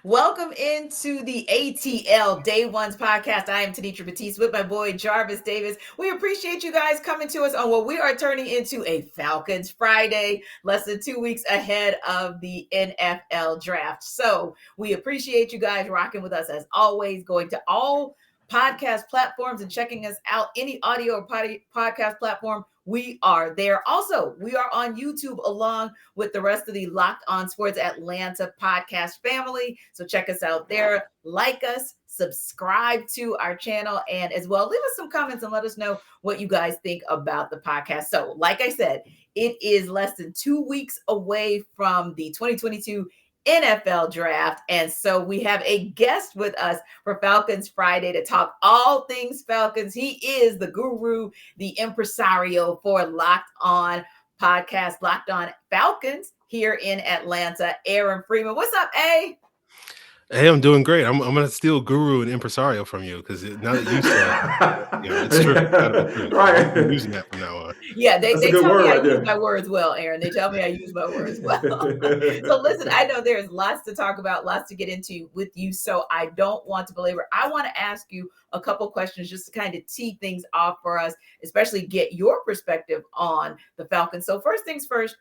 Welcome into the ATL Day Ones podcast. I am Tenitra Batiste with my boy Jarvis Davis. We appreciate you guys coming to us on what we are turning into a Falcons Friday, less than 2 weeks ahead of the NFL draft. So we appreciate you guys rocking with us as always, going to all podcast platforms and checking us out. Any audio or podcast platform, we are there. Also, we are on YouTube along with the rest of the Locked On Sports Atlanta podcast family. So check us out there. Like us, subscribe to our channel, and as well, leave us some comments and let us know what you guys think about the podcast. So, like I said, it is less than 2 weeks away from the 2022 NFL draft. And so we have a guest with us for Falcons Friday to talk all things Falcons. He is the guru, the impresario for Locked On podcast, Locked On Falcons here in Atlanta, Aaron Freeman. What's up, A? Hey, I'm doing great. I'm going to steal guru and impresario from you because now that you said it's true. Right. I'm using that from now on. Yeah, they tell me I use my words well, Aaron. They tell me I use my words well. So listen, I know there's lots to talk about, lots to get into with you, so I don't want to belabor. I want to ask you a couple questions just to kind of tee things off for us, especially get your perspective on the Falcons. So first things first,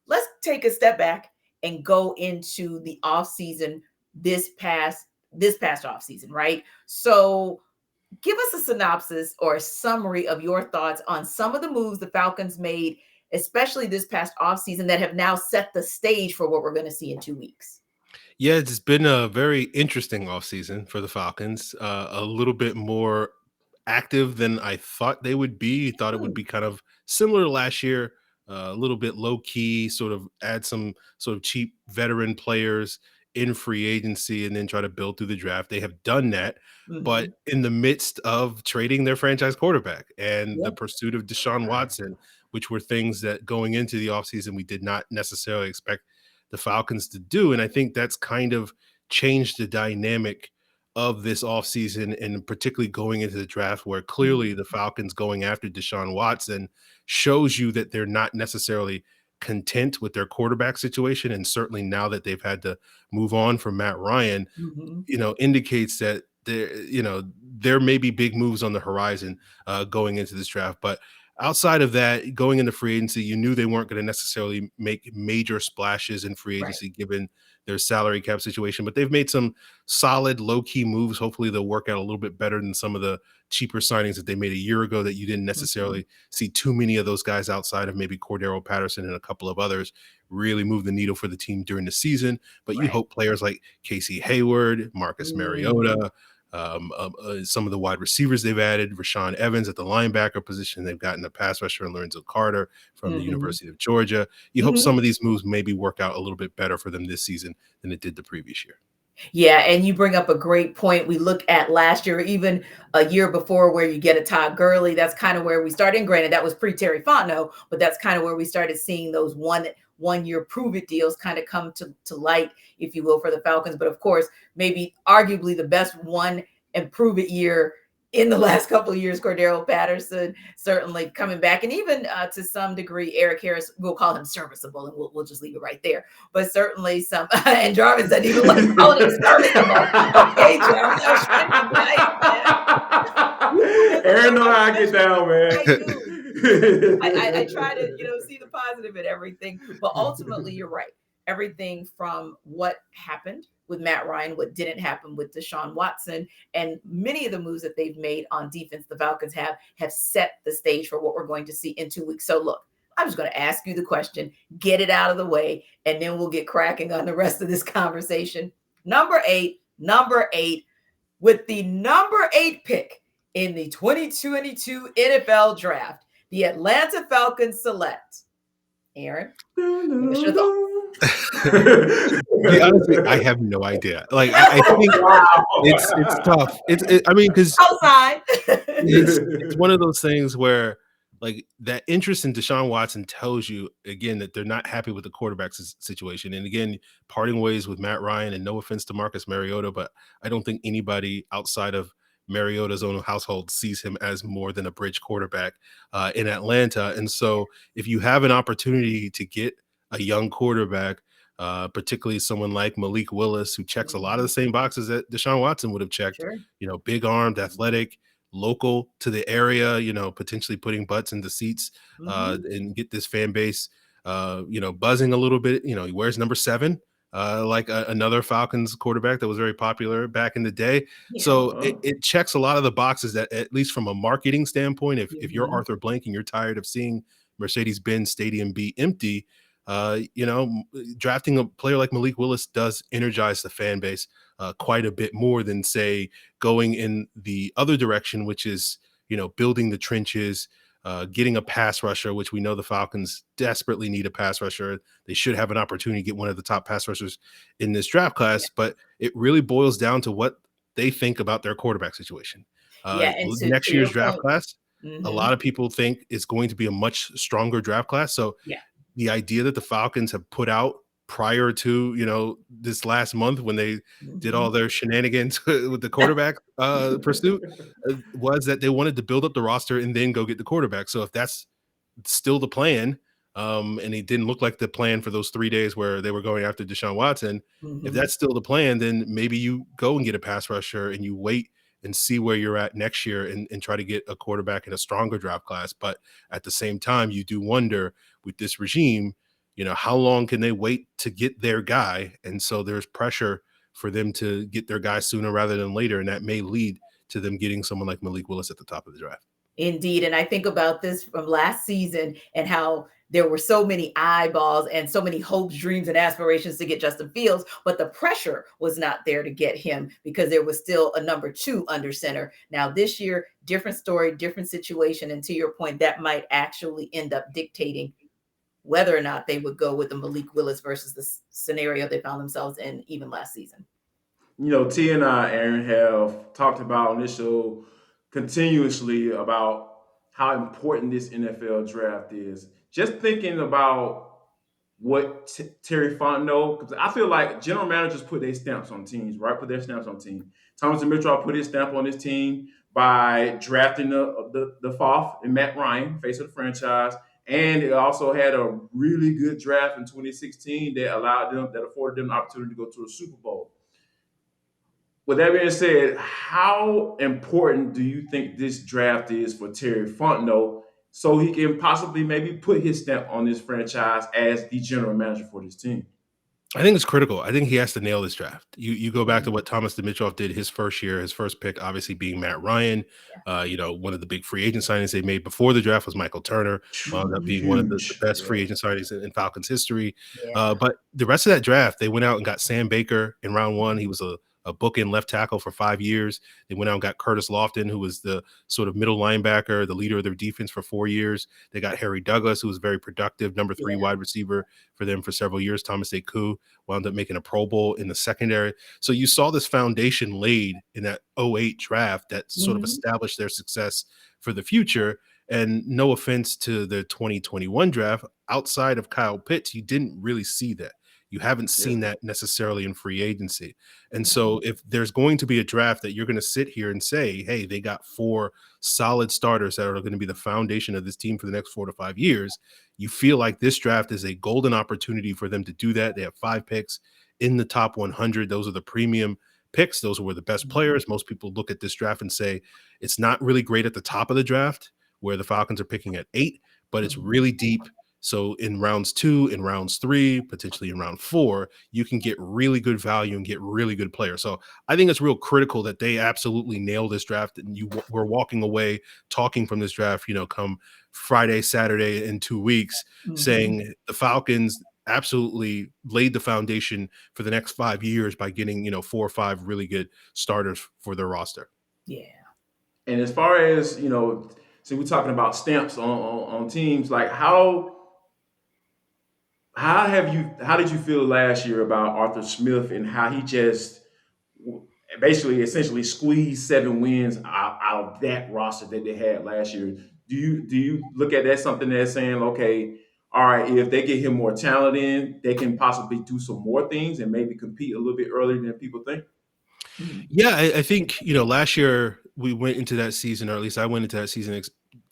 let's take a step back and go into the offseason this past offseason, right? So give us a synopsis or a summary of your thoughts on some of the moves the Falcons made, especially this past offseason, that have now set the stage for what we're going to see in 2 weeks. Yeah, it's been a very interesting offseason for the Falcons. A little bit more active than I thought they would be. Thought it would be kind of similar to last year, a little bit low key, sort of add some sort of cheap veteran players in free agency and then try to build through the draft. They have done that, but in the midst of trading their franchise quarterback and the pursuit of Deshaun Watson, which were things that going into the offseason we did not necessarily expect the Falcons to do. And I think that's kind of changed the dynamic of this offseason, and particularly going into the draft, where clearly the Falcons going after Deshaun Watson shows you that they're not necessarily content with their quarterback situation. And certainly now that they've had to move on from Matt Ryan, indicates that there may be big moves on the horizon going into this draft. But outside of that, going into free agency, you knew they weren't going to necessarily make major splashes in free agency given their salary cap situation, but they've made some solid low-key moves. Hopefully they'll work out a little bit better than some of the cheaper signings that they made a year ago that you didn't necessarily see too many of those guys outside of maybe Cordero Patterson and a couple of others really move the needle for the team during the season. But you hope players like Casey Hayward, Marcus Mariota, some of the wide receivers they've added, Rashaan Evans at the linebacker position. They've gotten a pass rusher and Lorenzo Carter from the University of Georgia. You hope some of these moves maybe work out a little bit better for them this season than it did the previous year. Yeah, and you bring up a great point. We look at last year, even a year before, where you get a Todd Gurley. That's kind of where we started. And granted, that was pre-Terry Fontenot, but that's kind of where we started seeing those one-year prove-it deals kind of come to light, if you will, for the Falcons. But of course, maybe arguably the best one and prove-it year in the last couple of years, Cordero Patterson certainly coming back. And even to some degree, Eric Harris, we'll call him serviceable, and we'll just leave it right there. But certainly some, and Jarvis doesn't even like calling him serviceable. Okay, Jarvis, I was trying to be nice, man. Aaron know how I get down, man. I try to, see the positive in everything. But ultimately, you're right. Everything from what happened with Matt Ryan, what didn't happen with Deshaun Watson, and many of the moves that they've made on defense, the Falcons have set the stage for what we're going to see in 2 weeks. So look, I'm just going to ask you the question, get it out of the way, and then we'll get cracking on the rest of this conversation. Number eight, with the number 8 pick in the 2022 NFL draft, the Atlanta Falcons select Aaron. Give us your thoughts. Honestly, I have no idea. Like, I think it's tough. Because outside, it's one of those things where, like, that interest in Deshaun Watson tells you again that they're not happy with the quarterback situation. And again, parting ways with Matt Ryan, and no offense to Marcus Mariota, but I don't think anybody outside of Mariota's own household sees him as more than a bridge quarterback in Atlanta. And so if you have an opportunity to get a young quarterback particularly someone like Malik Willis, who checks a lot of the same boxes that Deshaun Watson would have checked. Sure. Big armed, athletic, local to the area, potentially putting butts in the seats and get this fan base, buzzing a little bit. He wears number 7. Like another Falcons quarterback that was very popular back in the day. Yeah. So it checks a lot of the boxes that, at least from a marketing standpoint, if you're Arthur Blank and you're tired of seeing Mercedes-Benz Stadium be empty, drafting a player like Malik Willis does energize the fan base quite a bit more than, say, going in the other direction, which is, building the trenches, getting a pass rusher, which we know the Falcons desperately need a pass rusher. They should have an opportunity to get one of the top pass rushers in this draft class, but it really boils down to what they think about their quarterback situation. And next to year's your draft point, class, a lot of people think it's going to be a much stronger draft class. So the idea that the Falcons have put out prior to, this last month when they did all their shenanigans with the quarterback pursuit was that they wanted to build up the roster and then go get the quarterback. So if that's still the plan, and it didn't look like the plan for those 3 days where they were going after Deshaun Watson, if that's still the plan, then maybe you go and get a pass rusher and you wait and see where you're at next year and try to get a quarterback in a stronger draft class. But at the same time, you do wonder with this regime, how long can they wait to get their guy? And so there's pressure for them to get their guy sooner rather than later. And that may lead to them getting someone like Malik Willis at the top of the draft. Indeed. And I think about this from last season and how there were so many eyeballs and so many hopes, dreams, and aspirations to get Justin Fields, but the pressure was not there to get him because there was still a number 2 under center. Now this year, different story, different situation. And to your point, that might actually end up dictating whether or not they would go with the Malik Willis versus the scenario they found themselves in even last season. T and I, Aaron, have talked about on this show continuously about how important this NFL draft is. Just thinking about what Terry Fontenot, because I feel like general managers put their stamps on teams, right? Put their stamps on teams. Thomas Dimitrov put his stamp on his team by drafting the fourth and Matt Ryan, face of the franchise. And it also had a really good draft in 2016 that afforded them the opportunity to go to a Super Bowl. With that being said, how important do you think this draft is for Terry Fontenot so he can possibly maybe put his stamp on this franchise as the general manager for this team? I think it's critical. I think he has to nail this draft. You go back to what Thomas Dimitrov did his first year, his first pick, obviously being Matt Ryan. One of the big free agent signings they made before the draft was Michael Turner, wound up being one of the best free agent signings in Falcons history. But the rest of that draft, they went out and got Sam Baker in round 1. He was a bookend left tackle for 5 years. They went out and got Curtis Lofton, who was the sort of middle linebacker, the leader of their defense for 4 years. They got Harry Douglas, who was very productive, number 3 wide receiver for them for several years. Thomas Aku wound up making a Pro Bowl in the secondary. So you saw this foundation laid in that 08 draft that sort of established their success for the future. And no offense to the 2021 draft, outside of Kyle Pitts, you didn't really see that. You haven't seen that necessarily in free agency. And so if there's going to be a draft that you're going to sit here and say, hey, they got 4 solid starters that are going to be the foundation of this team for the next 4 to 5 years, you feel like this draft is a golden opportunity for them to do that. They have 5 picks in the top 100. Those are the premium picks. Those were the best players. Most people look at this draft and say it's not really great at the top of the draft where the Falcons are picking at 8, but it's really deep. So in rounds 2, in rounds 3, potentially in round 4, you can get really good value and get really good players. So I think it's real critical that they absolutely nail this draft. And we're walking away talking from this draft, come Friday, Saturday in 2 weeks, saying the Falcons absolutely laid the foundation for the next 5 years by getting, 4 or 5 really good starters for their roster. Yeah. And as far as, so we're talking about stamps on teams, like how did you feel last year about Arthur Smith and how he just essentially squeezed 7 wins out of that roster that they had last year? Do you look at that something that's saying, okay, all right, if they get him more talent in, they can possibly do some more things and maybe compete a little bit earlier than people think? Yeah, I think, last year we went into that season, or at least I went into that season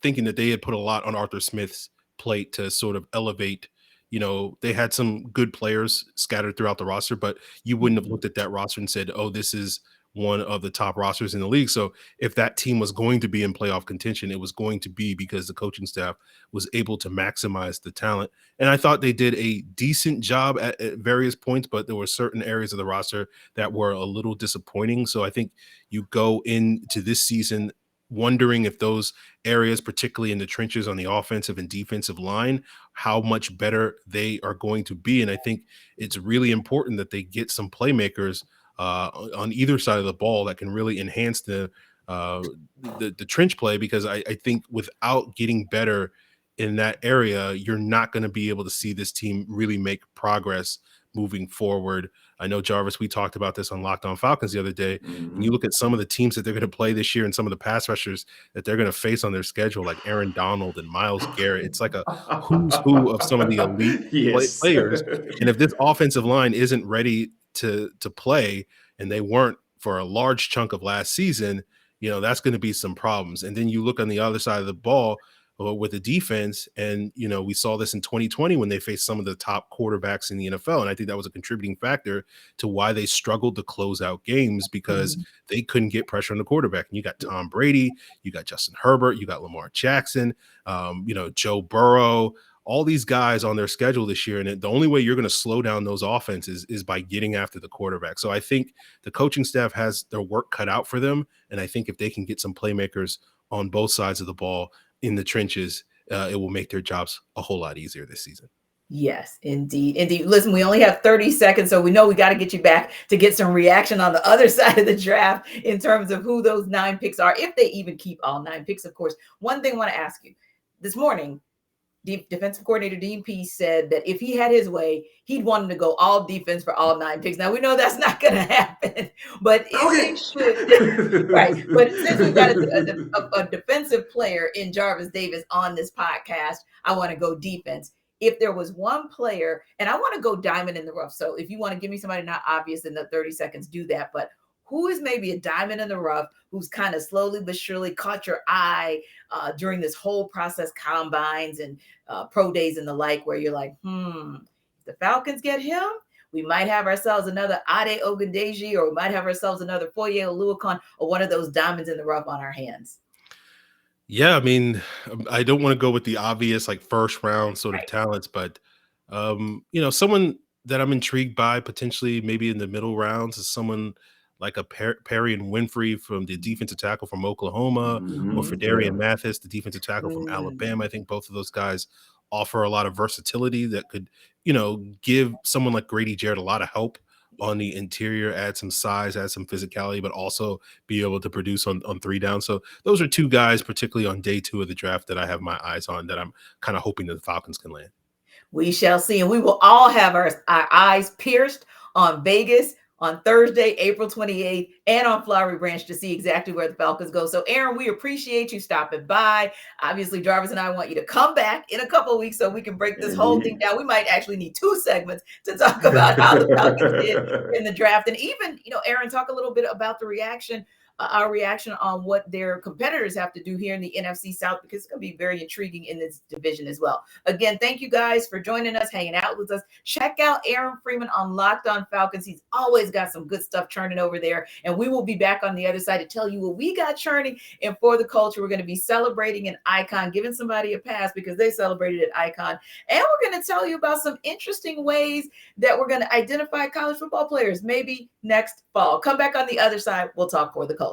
thinking that they had put a lot on Arthur Smith's plate to sort of elevate they had some good players scattered throughout the roster, but you wouldn't have looked at that roster and said, oh, this is one of the top rosters in the league. So if that team was going to be in playoff contention, it was going to be because the coaching staff was able to maximize the talent. And I thought they did a decent job at various points, but there were certain areas of the roster that were a little disappointing. So I think you go into this season wondering if those areas, particularly in the trenches on the offensive and defensive line, how much better they are going to be. And I think it's really important that they get some playmakers on either side of the ball that can really enhance the trench play, because I think without getting better in that area, you're not going to be able to see this team really make progress moving forward. I know, Jarvis, we talked about this on Locked On Falcons the other day, and you look at some of the teams that they're going to play this year and some of the pass rushers that they're going to face on their schedule, like Aaron Donald and Myles Garrett. It's like a who's who of some of the elite Yes. players. And if this offensive line isn't ready to play, and they weren't for a large chunk of last season, that's going to be some problems. And then you look on the other side of the ball with the defense, and we saw this in 2020 when they faced some of the top quarterbacks in the NFL, and I think that was a contributing factor to why they struggled to close out games, because they couldn't get pressure on the quarterback. And you got Tom Brady, you got Justin Herbert, you got Lamar Jackson, Joe Burrow, all these guys on their schedule this year. And the only way you're going to slow down those offenses is by getting after the quarterback. So I think the coaching staff has their work cut out for them. And I think if they can get some playmakers on both sides of the ball in the trenches, it will make their jobs a whole lot easier this season. Yes, indeed. Indeed. Listen, we only have 30 seconds, so we know we got to get you back to get some reaction on the other side of the draft in terms of who those 9 picks are, if they even keep all 9 picks, of course. One thing I want to ask you. This morning, defensive coordinator Dean Pease said that if he had his way, he'd want him to go all defense for all 9 picks. Now, we know that's not going to happen, but if they should, right. But since we've got a defensive player in Jarvis Davis on this podcast, I want to go defense. If there was one player, and I want to go diamond in the rough. So if you want to give me somebody not obvious in the 30 seconds, do that. But who is maybe a diamond in the rough who's kind of slowly but surely caught your eye during this whole process, combines and pro days and the like, where you're like, if the Falcons get him, we might have ourselves another Ade Ogundeji, or we might have ourselves another Foye Oluokun, or one of those diamonds in the rough on our hands. Yeah, I mean, I don't want to go with the obvious, like first round sort of talents, but someone that I'm intrigued by potentially maybe in the middle rounds is someone like a Perry and Winfrey from the defensive tackle from Oklahoma, or Fedarian Mathis, the defensive tackle from Alabama. I think both of those guys offer a lot of versatility that could, give someone like Grady Jarrett a lot of help on the interior, add some size, add some physicality, but also be able to produce on 3 downs. So those are 2 guys, particularly on day 2 of the draft, that I have my eyes on, that I'm kind of hoping that the Falcons can land. We shall see. And we will all have our eyes pierced on Vegas on Thursday, April 28th, and on Flowery Branch to see exactly where the Falcons go. So, Aaron, we appreciate you stopping by. Obviously, Jarvis and I want you to come back in a couple of weeks so we can break this whole thing down. We might actually need 2 segments to talk about how the Falcons did in the draft. And even, Aaron, talk a little bit about the reaction, our reaction on what their competitors have to do here in the NFC South, because it's going to be very intriguing in this division as well. Again, thank you guys for joining us, hanging out with us. Check out Aaron Freeman on Locked On Falcons. He's always got some good stuff churning over there. And we will be back on the other side to tell you what we got churning. And for the culture, we're going to be celebrating an icon, giving somebody a pass because they celebrated an icon. And we're going to tell you about some interesting ways that we're going to identify college football players maybe next fall. Come back on the other side. We'll talk for the culture.